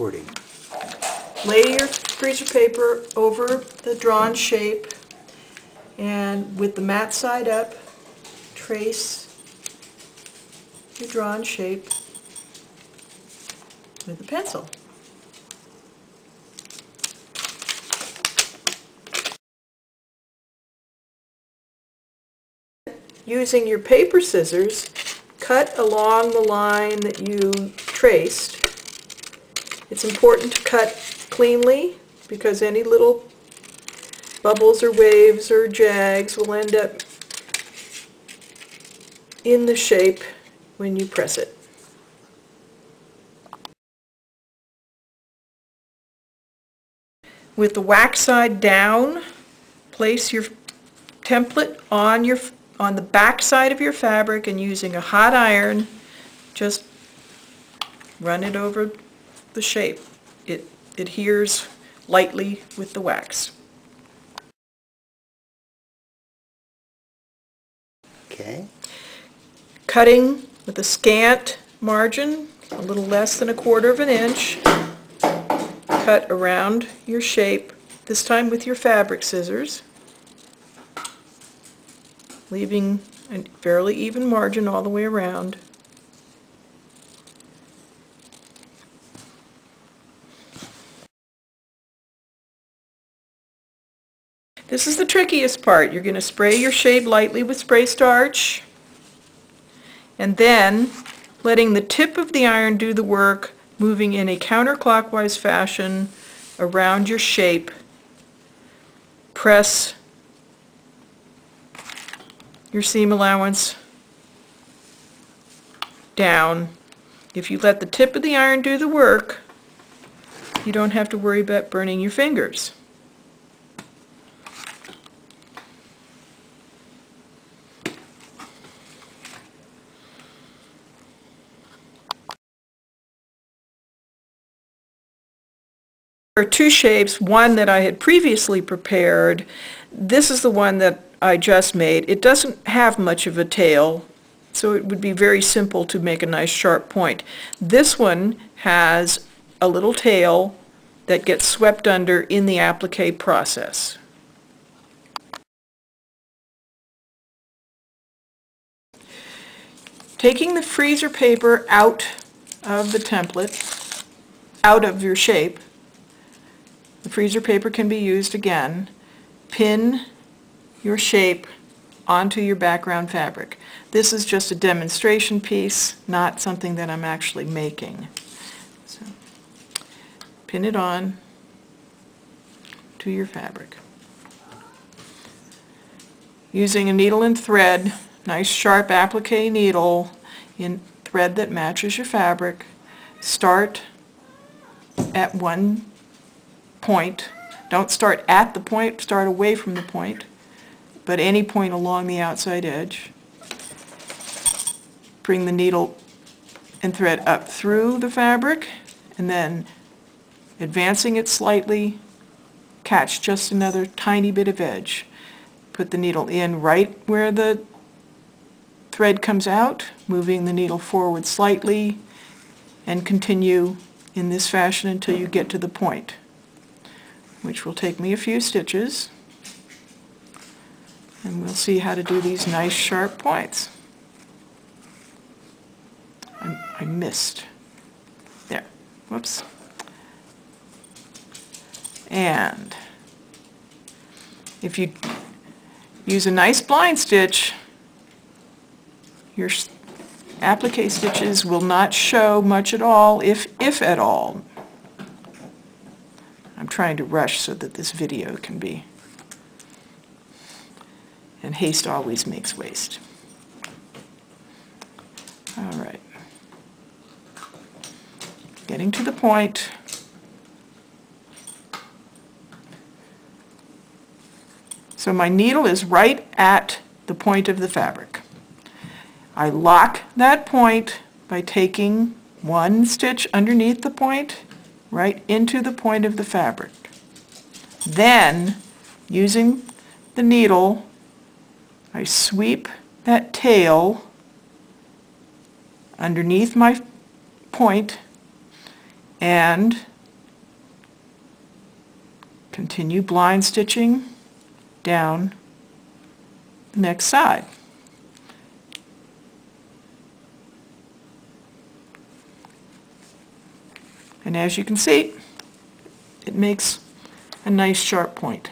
recording. Lay your freezer paper over the drawn shape and with the matte side up, trace your drawn shape with a pencil. Using your paper scissors, cut along the line that you traced. It's important to cut cleanly because any little bubbles or waves or jags will end up in the shape when you press it. With the wax side down, place your template on the back side of your fabric, and using a hot iron, just run it over the shape. It adheres lightly with the wax. Okay. Cutting with a scant margin, a little less than 1/4 of an inch. Cut around your shape, this time with your fabric scissors, leaving a fairly even margin all the way around. This is the trickiest part. You're going to spray your shape lightly with spray starch, and then letting the tip of the iron do the work, moving in a counterclockwise fashion around your shape. Press your seam allowance down. If you let the tip of the iron do the work, you don't have to worry about burning your fingers. There are two shapes, one that I had previously prepared. This is the one that I just made. It doesn't have much of a tail, so it would be very simple to make a nice sharp point. This one has a little tail that gets swept under in the applique process. Taking the freezer paper out of the template, out of your shape, the freezer paper can be used again. Pin your shape onto your background fabric. This is just a demonstration piece, not something that I'm actually making. So, pin it on to your fabric. Using a needle and thread, nice sharp applique needle in thread that matches your fabric, start at one point. Don't start at the point, start away from the point, but any point along the outside edge. Bring the needle and thread up through the fabric, and then advancing it slightly, catch just another tiny bit of edge. Put the needle in right where the thread comes out, moving the needle forward slightly, and continue in this fashion until you get to the point, which will take me a few stitches, and we'll see how to do these nice sharp points. I missed. There. Whoops. And if you use a nice blind stitch, your applique stitches will not show much at all, if at all. I'm trying to rush so that this video can be, and haste always makes waste. All right. Getting to the point. So my needle is right at the point of the fabric. I lock that point by taking one stitch underneath the point right into the point of the fabric. Then, using the needle, I sweep that tail underneath my point and Continue blind stitching down the next side. And as you can see, it makes a nice sharp point.